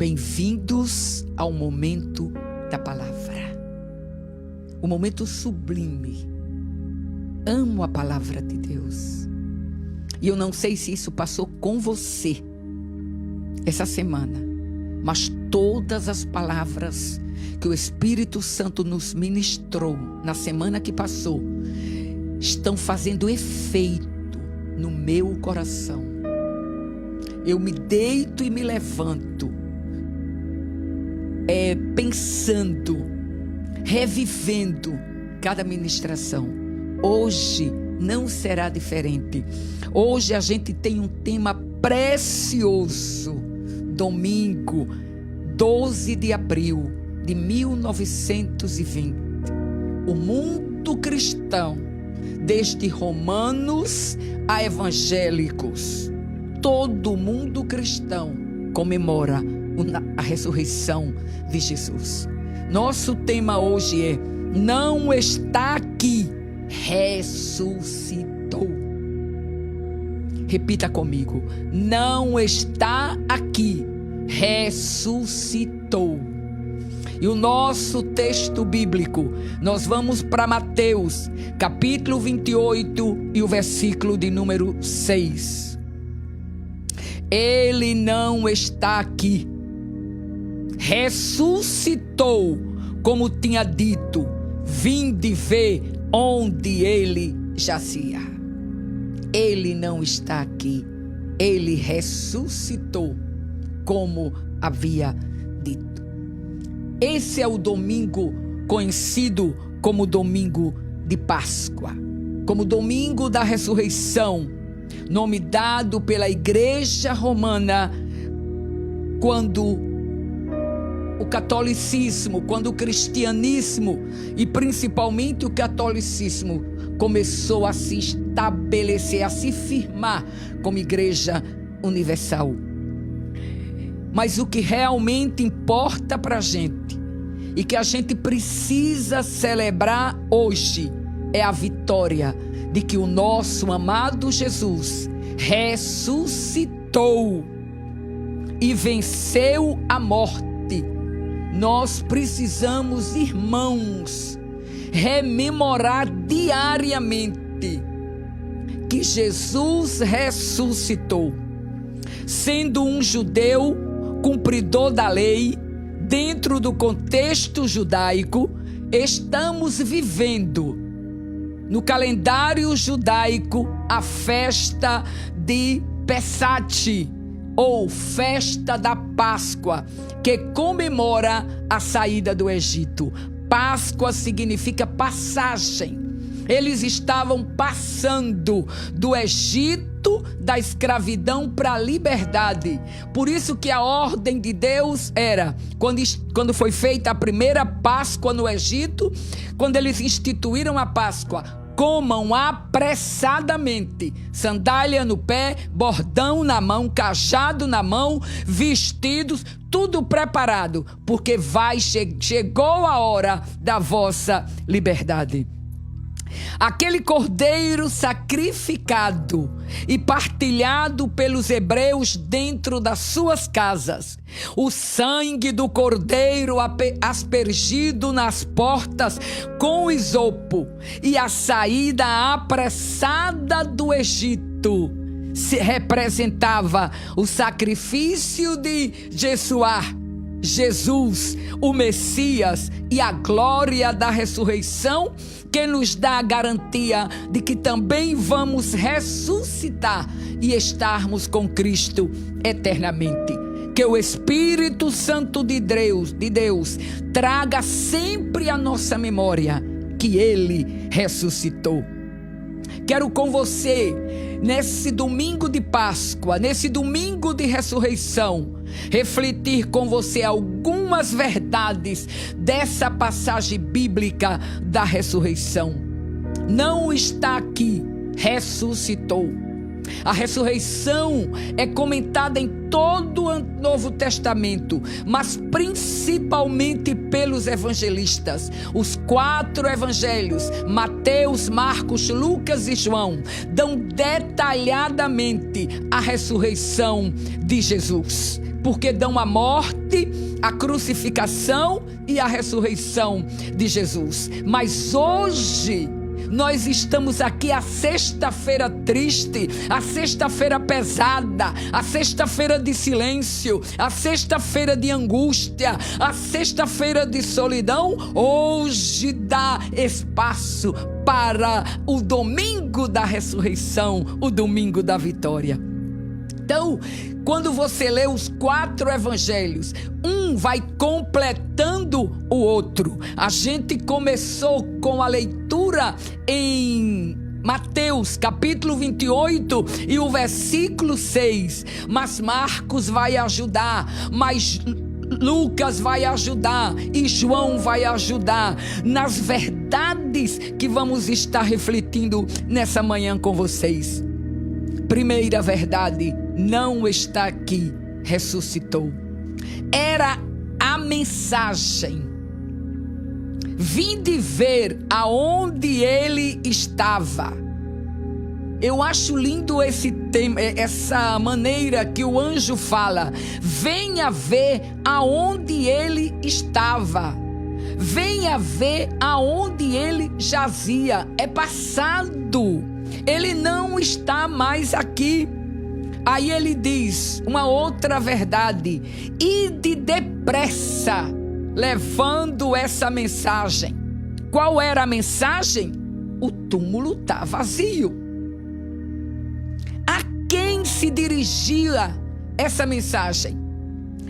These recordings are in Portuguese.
Bem-vindos ao momento da palavra, o momento sublime. Amo a palavra de Deus. E eu não sei se isso passou com você essa semana, mas todas as palavras que o Espírito Santo nos ministrou na semana que passou estão fazendo efeito no meu coração. Eu me deito e me levanto pensando, revivendo cada ministração. Hoje não será diferente. Hoje a gente tem um tema precioso. Domingo, 12 de abril de 1920. O mundo cristão, desde romanos a evangélicos, todo mundo cristão comemora a ressurreição de Jesus. Nosso tema hoje é: não está aqui, ressuscitou. Repita comigo: não está aqui, ressuscitou. E o nosso texto bíblico, nós vamos para Mateus, capítulo 28 e o versículo de número 6. Ele não está aqui, ressuscitou, como tinha dito, vinde ver onde ele jazia. Ele não está aqui, ele ressuscitou, como havia dito. Esse é o domingo conhecido como domingo de Páscoa, como domingo da ressurreição, nome dado pela Igreja Romana quando o catolicismo, quando o cristianismo e principalmente o catolicismo começou a se estabelecer, a se firmar como Igreja Universal. Mas o que realmente importa para a gente e que a gente precisa celebrar hoje é a vitória de que o nosso amado Jesus ressuscitou e venceu a morte. Nós precisamos, irmãos, rememorar diariamente que Jesus ressuscitou. Sendo um judeu cumpridor da lei, dentro do contexto judaico, estamos vivendo no calendário judaico a festa de Pesach, ou festa da Páscoa, que comemora a saída do Egito. Páscoa significa passagem. Eles estavam passando do Egito, da escravidão para a liberdade. Por isso que a ordem de Deus era, quando foi feita a primeira Páscoa no Egito, quando eles instituíram a Páscoa, comam apressadamente, sandália no pé, bordão na mão, cajado na mão, vestidos, tudo preparado, porque chegou a hora da vossa liberdade. Aquele cordeiro sacrificado e partilhado pelos hebreus dentro das suas casas, o sangue do cordeiro aspergido nas portas com isopo e a saída apressada do Egito se representava o sacrifício de Jessuá, Jesus, o Messias, e a glória da ressurreição, que nos dá a garantia de que também vamos ressuscitar e estarmos com Cristo eternamente. Que o Espírito Santo de Deus traga sempre à nossa memória que Ele ressuscitou. Quero com você, nesse domingo de Páscoa, nesse domingo de ressurreição, refletir com você algumas verdades dessa passagem bíblica da ressurreição. Não está aqui, ressuscitou. A ressurreição é comentada em todo o Novo Testamento, mas principalmente pelos evangelistas. Os 4 evangelhos, Mateus, Marcos, Lucas e João, dão detalhadamente a ressurreição de Jesus. porque dão a morte, a crucificação e a ressurreição de Jesus. Mas hoje nós estamos aqui, a sexta-feira triste, a sexta-feira pesada, a sexta-feira de silêncio, a sexta-feira de angústia, a sexta-feira de solidão. Hoje dá espaço para o domingo da ressurreição, o domingo da vitória. Então, quando você lê os 4 evangelhos, um vai completando o outro. A gente começou com a leitura em Mateus capítulo 28 e o versículo 6. Mas Marcos vai ajudar, mas Lucas vai ajudar e João vai ajudar nas verdades que vamos estar refletindo nessa manhã com vocês. Primeira verdade: não está aqui, ressuscitou. Era a mensagem. Vinde ver aonde ele estava. Eu acho lindo esse tema, essa maneira que o anjo fala. Venha ver aonde ele estava. Venha ver aonde ele jazia. É passado. Ele não está mais aqui. Aí ele diz uma outra verdade: ide depressa, levando essa mensagem. Qual era a mensagem? O túmulo está vazio. A quem se dirigia essa mensagem?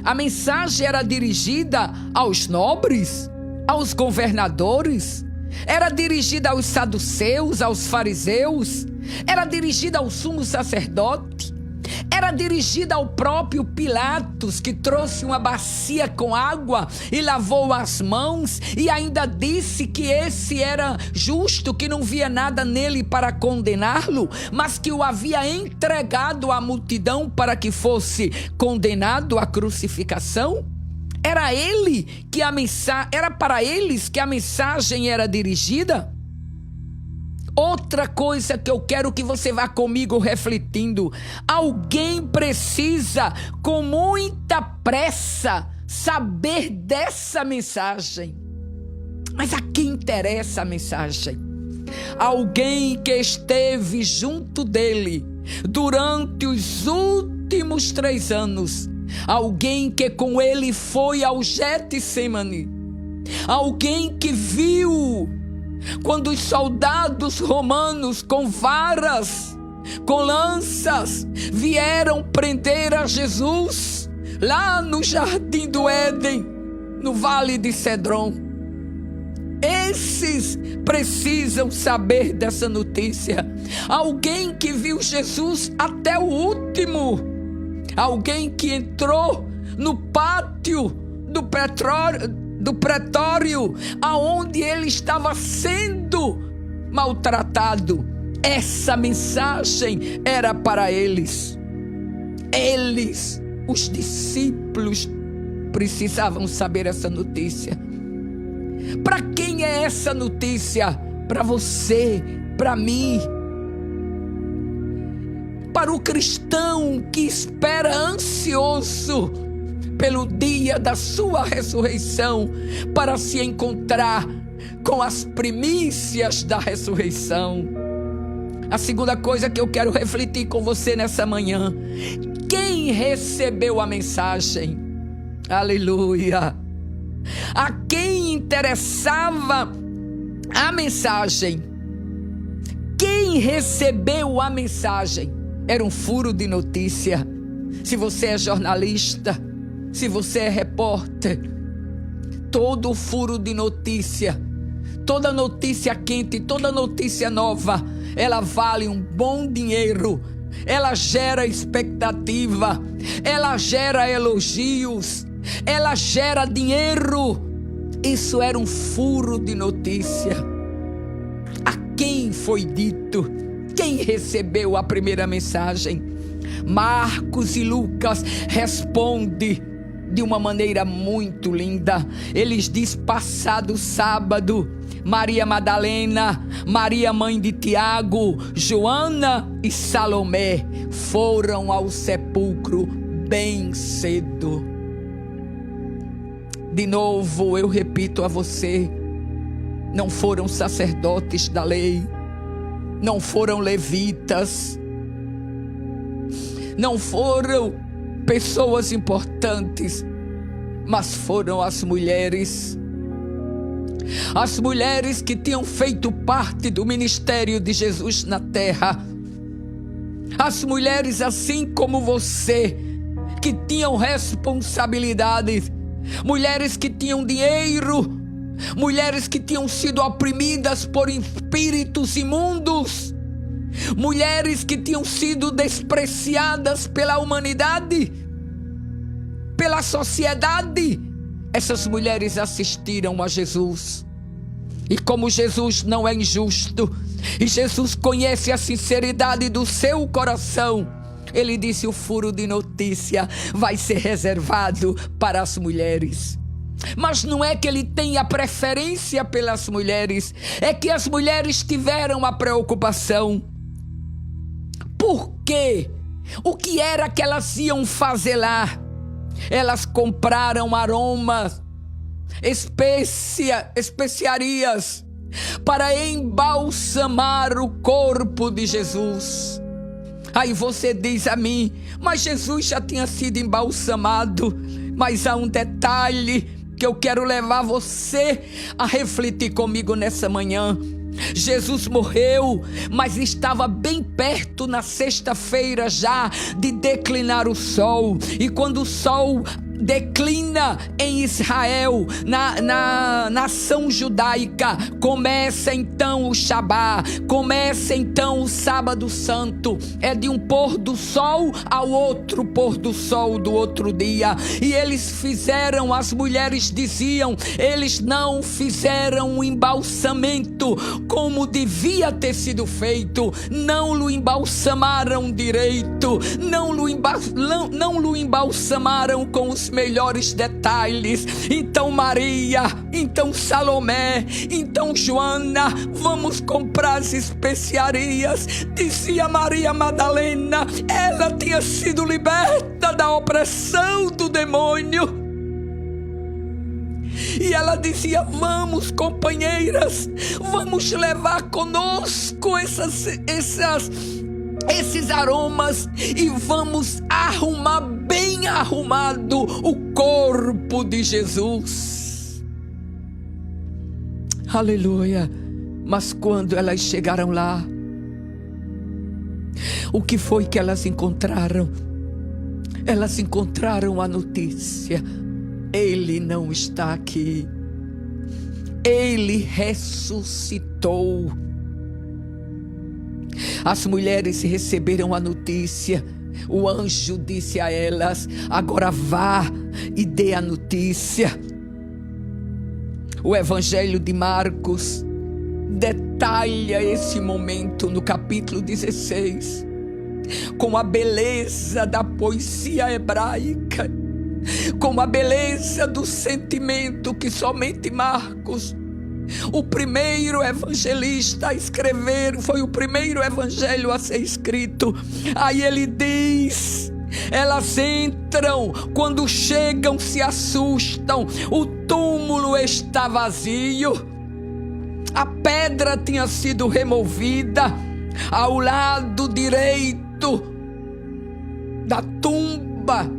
A mensagem era dirigida aos nobres, aos governadores, era dirigida aos saduceus, aos fariseus, era dirigida ao sumo sacerdote, era dirigida ao próprio Pilatos, que trouxe uma bacia com água e lavou as mãos e ainda disse que esse era justo, que não via nada nele para condená-lo, mas que o havia entregado à multidão para que fosse condenado à crucificação. Era ele que era para eles que a mensagem era dirigida. Outra coisa que eu quero que você vá comigo refletindo: alguém precisa com muita pressa saber dessa mensagem. Mas a quem interessa a mensagem? Alguém que esteve junto dele durante os últimos 3 anos. Alguém que com ele foi ao Getsemane. Alguém que viu quando os soldados romanos com varas, com lanças, vieram prender a Jesus lá no Jardim do Éden, no Vale de Cedron. Esses precisam saber dessa notícia. Alguém que viu Jesus até o último. Alguém que entrou no pátio do pretório, aonde ele estava sendo maltratado. Essa mensagem era para eles. Eles, os discípulos, precisavam saber essa notícia. Para quem é essa notícia? Para você, para mim. Para o cristão que espera ansioso pelo dia da sua ressurreição, para se encontrar com as primícias da ressurreição. A segunda coisa que eu quero refletir com você nessa manhã: quem recebeu a mensagem? Aleluia! A quem interessava a mensagem? Quem recebeu a mensagem? Era um furo de notícia. Se você é jornalista, se você é repórter, todo furo de notícia, toda notícia quente, toda notícia nova, ela vale um bom dinheiro. Ela gera expectativa, ela gera elogios, ela gera dinheiro. Isso era um furo de notícia. A quem foi dito? Quem recebeu a primeira mensagem? Marcos e Lucas respondem de uma maneira muito linda. Eles diz: passado sábado, Maria Madalena, Maria mãe de Tiago, Joana e Salomé foram ao sepulcro bem cedo. De novo, eu repito a você, não foram sacerdotes da lei, não foram levitas, não foram pessoas importantes, mas foram as mulheres que tinham feito parte do ministério de Jesus na terra, as mulheres assim como você, que tinham responsabilidades, mulheres que tinham dinheiro, mulheres que tinham sido oprimidas por espíritos imundos, mulheres que tinham sido despreciadas pela humanidade, pela sociedade. Essas mulheres assistiram a Jesus. E como Jesus não é injusto, e Jesus conhece a sinceridade do seu coração, ele disse: o furo de notícia vai ser reservado para as mulheres. Mas não é que ele tenha preferência pelas mulheres, é que as mulheres tiveram a preocupação. Por quê? O que era que elas iam fazer lá? Elas compraram aromas, especiarias para embalsamar o corpo de Jesus. Aí você diz a mim: mas Jesus já tinha sido embalsamado. Mas há um detalhe que eu quero levar você a refletir comigo nessa manhã. Jesus morreu, mas estava bem perto na sexta-feira já de declinar o sol. E quando o sol declina em Israel, na nação judaica, começa então o Shabá, começa então o sábado santo. É de um pôr do sol ao outro pôr do sol do outro dia. E eles fizeram, as mulheres diziam, eles não fizeram o embalsamento como devia ter sido feito, não o embalsamaram direito, não o embalsamaram com os melhores detalhes. Então Maria, então Salomé, então Joana, vamos comprar as especiarias. Dizia Maria Madalena, ela tinha sido liberta da opressão do demônio. E ela dizia: vamos, companheiras, vamos levar conosco esses aromas e vamos arrumar bem arrumado o corpo de Jesus. Aleluia. Mas quando elas chegaram lá, o que foi que elas encontraram? Elas encontraram a notícia: ele não está aqui, ele ressuscitou. As mulheres receberam a notícia. O anjo disse a elas: agora vá e dê a notícia. O Evangelho de Marcos detalha esse momento no capítulo 16, com a beleza da poesia hebraica, com a beleza do sentimento que somente Marcos, o primeiro evangelista a escrever, foi o primeiro evangelho a ser escrito. Aí ele diz: elas entram, quando chegam se assustam, o túmulo está vazio, a pedra tinha sido removida. Ao lado direito da tumba,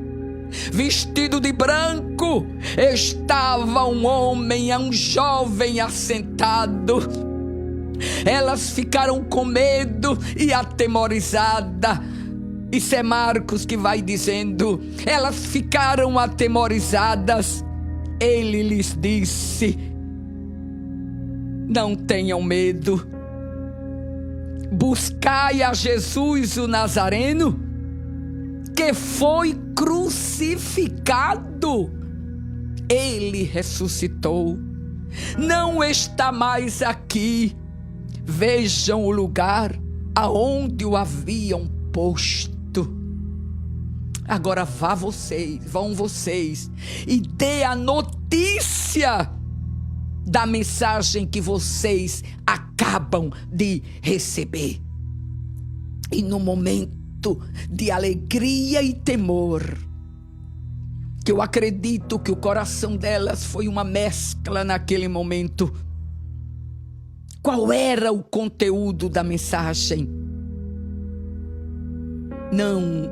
vestido de branco, estava um homem, um jovem assentado. Elas ficaram com medo e atemorizadas. Isso é Marcos que vai dizendo. Elas ficaram atemorizadas. Ele lhes disse: não tenham medo. Buscai a Jesus o Nazareno, que foi crucificado. Ele ressuscitou, não está mais aqui. Vejam o lugar aonde o haviam posto. Agora vão vocês e dê a notícia da mensagem que vocês acabam de receber. E no momento de alegria e temor, que eu acredito que o coração delas foi uma mescla naquele momento. Qual era o conteúdo da mensagem? Não,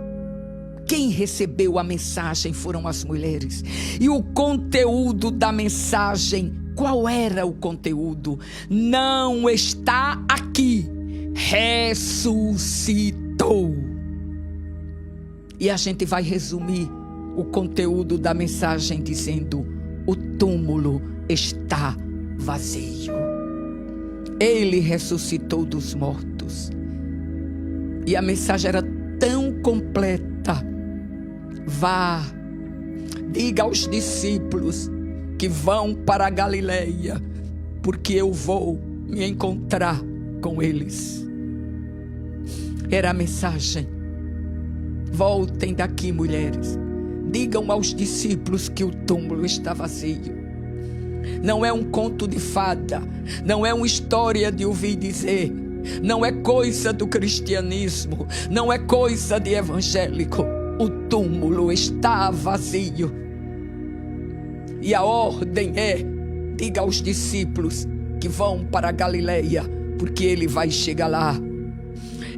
quem recebeu a mensagem foram as mulheres. E o conteúdo da mensagem, qual era o conteúdo? Não está aqui, ressuscitou. E a gente vai resumir o conteúdo da mensagem dizendo: o túmulo está vazio. Ele ressuscitou dos mortos. E a mensagem era tão completa. Vá, diga aos discípulos que vão para a Galileia, porque eu vou me encontrar com eles. Era a mensagem. Voltem daqui, mulheres. Digam aos discípulos que o túmulo está vazio. Não é um conto de fada, não é uma história de ouvir dizer, não é coisa do cristianismo, não é coisa de evangélico. O túmulo está vazio. E a ordem é: diga aos discípulos que vão para a Galileia, porque ele vai chegar lá.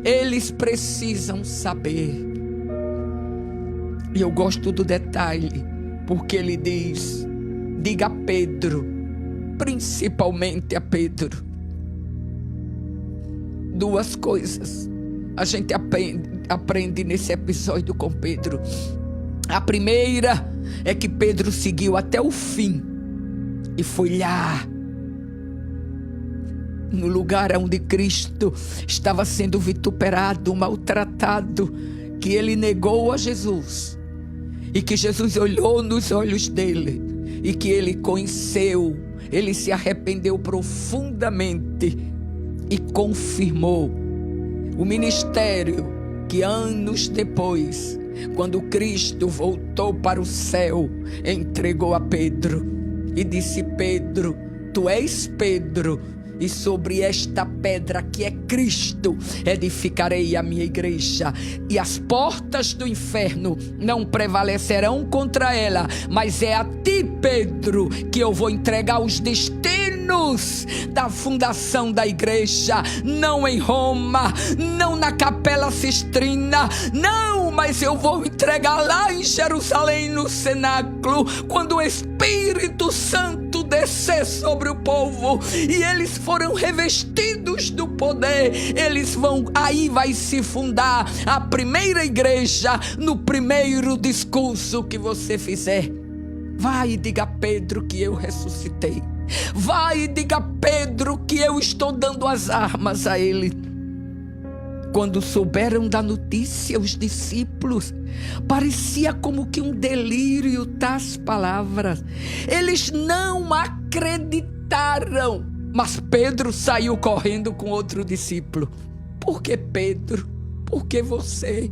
Eles precisam saber. E eu gosto do detalhe, porque ele diz: diga a Pedro, principalmente a Pedro, duas coisas a gente aprende nesse episódio com Pedro. A primeira é que Pedro seguiu até o fim e foi lá, no lugar onde Cristo estava sendo vituperado, maltratado, que ele negou a Jesus e que Jesus olhou nos olhos dele e que ele conheceu, ele se arrependeu profundamente e confirmou o ministério que anos depois, quando Cristo voltou para o céu, entregou a Pedro e disse: Pedro, tu és Pedro, e sobre esta pedra que é Cristo edificarei a minha igreja, e as portas do inferno não prevalecerão contra ela. Mas é a ti, Pedro, que eu vou entregar os destinos da fundação da igreja, não em Roma, não na Capela Sistrina, não, mas eu vou entregar lá em Jerusalém, no cenáculo, quando o Espírito Santo descer sobre o povo e eles foram revestidos do poder, eles vão, aí vai se fundar a primeira igreja, no primeiro discurso que você fizer. Vai e diga a Pedro que eu ressuscitei. Vai e diga a Pedro que eu estou dando as armas a ele. Quando souberam da notícia, os discípulos, parecia como que um delírio tais palavras. Eles não acreditaram. Mas Pedro saiu correndo com outro discípulo. Por que Pedro? Por que você?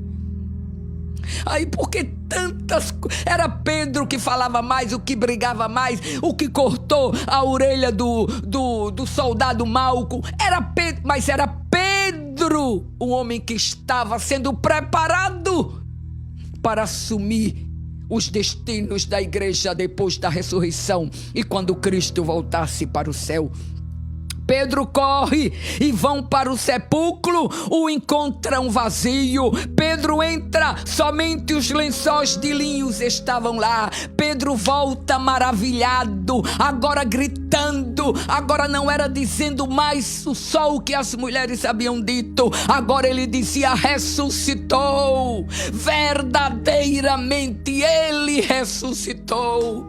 Aí porque tantas... Era Pedro que falava mais, o que brigava mais, o que cortou a orelha do soldado Malco. Era Pedro, mas era Pedro, o homem que estava sendo preparado para assumir os destinos da igreja depois da ressurreição e quando Cristo voltasse para o céu. Pedro corre e vão para o sepulcro, o encontram vazio. Pedro entra, somente os lençóis de linhos estavam lá. Pedro volta maravilhado, agora gritando, agora não era dizendo mais só o que as mulheres haviam dito, agora ele dizia: ressuscitou, verdadeiramente ele ressuscitou.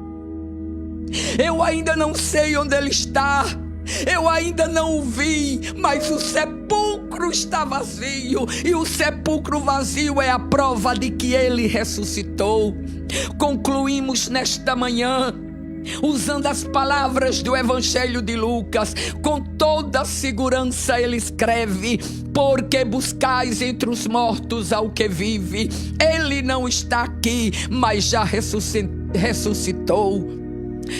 Eu ainda não sei onde ele está, eu ainda não o vi, mas o sepulcro está vazio, e o sepulcro vazio é a prova de que ele ressuscitou. Concluímos nesta manhã usando as palavras do Evangelho de Lucas. Com toda segurança ele escreve: porque buscais entre os mortos ao que vive. Ele não está aqui, mas já ressuscitou.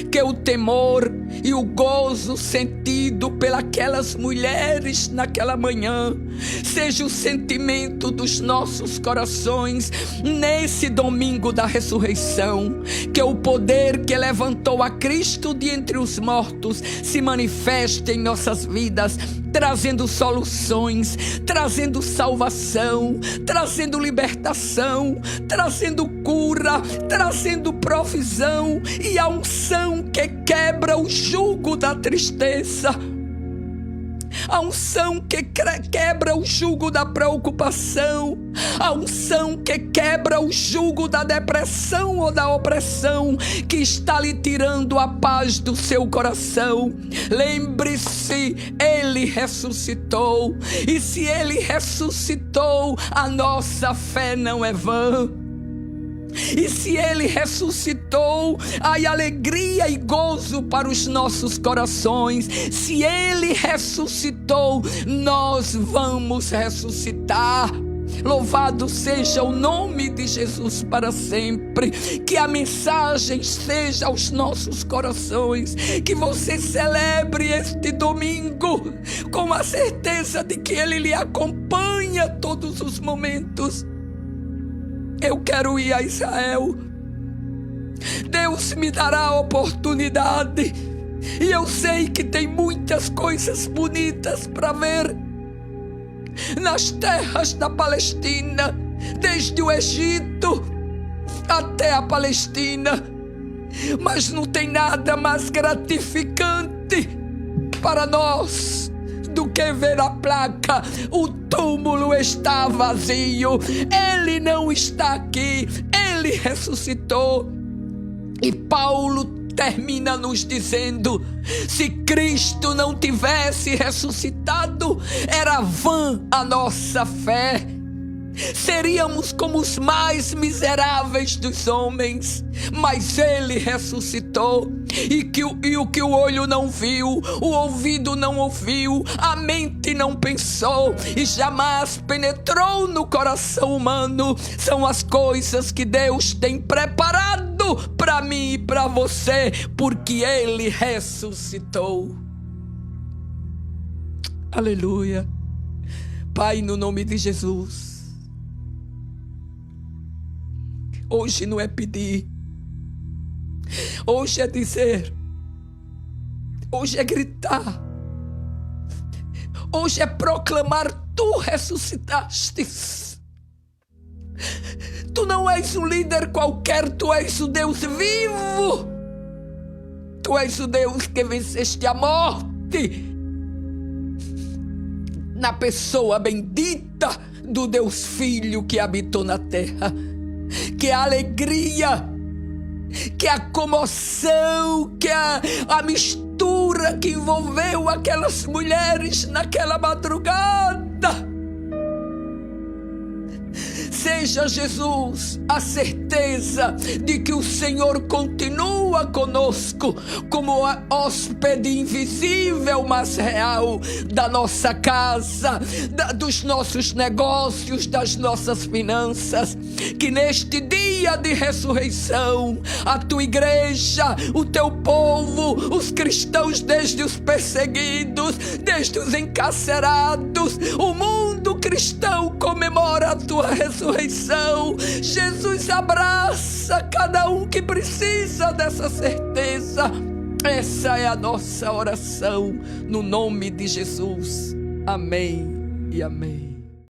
Que o temor e o gozo sentido pelas mulheres naquela manhã seja o sentimento dos nossos corações nesse domingo da ressurreição, que o poder que levantou a Cristo de entre os mortos se manifeste em nossas vidas, trazendo soluções, trazendo salvação, trazendo libertação, trazendo cura, trazendo provisão e a unção que quebra o jugo da tristeza, a unção que quebra o jugo da preocupação, a unção que quebra o jugo da depressão ou da opressão que está lhe tirando a paz do seu coração. Lembre-se, Ele ressuscitou, e se Ele ressuscitou, a nossa fé não é vã. E se Ele ressuscitou, há alegria e gozo para os nossos corações. Se Ele ressuscitou, nós vamos ressuscitar. Louvado seja o nome de Jesus para sempre. Que a mensagem seja aos nossos corações, que você celebre este domingo com a certeza de que Ele lhe acompanha todos os momentos. Eu quero ir a Israel. Deus me dará a oportunidade. E eu sei que tem muitas coisas bonitas para ver nas terras da Palestina, desde o Egito até a Palestina. Mas não tem nada mais gratificante para nós do que ver a placa: o túmulo está vazio, Ele não está aqui, Ele ressuscitou. E Paulo termina nos dizendo: se Cristo não tivesse ressuscitado, era vã a nossa fé. Seríamos como os mais miseráveis dos homens, mas Ele ressuscitou, e o que o olho não viu, o ouvido não ouviu, a mente não pensou e jamais penetrou no coração humano, são as coisas que Deus tem preparado para mim e para você, porque Ele ressuscitou. Aleluia. Pai, no nome de Jesus, hoje não é pedir, hoje é dizer, hoje é gritar, hoje é proclamar: tu ressuscitastes. Tu não és um líder qualquer, tu és o Deus vivo, tu és o Deus que venceste a morte na pessoa bendita do Deus Filho que habitou na terra. Que a alegria, que a comoção, que a mistura que envolveu aquelas mulheres naquela madrugada, seja, Jesus, a certeza de que o Senhor continua conosco como hóspede invisível, mas real, da nossa casa, dos nossos negócios, das nossas finanças. Que neste dia de ressurreição, a tua igreja, o teu povo, os cristãos, desde os perseguidos, desde os encarcerados, o mundo cristão comemora a tua ressurreição. Jesus abraça cada um que precisa dessa certeza. Essa é a nossa oração, no nome de Jesus. Amém e amém.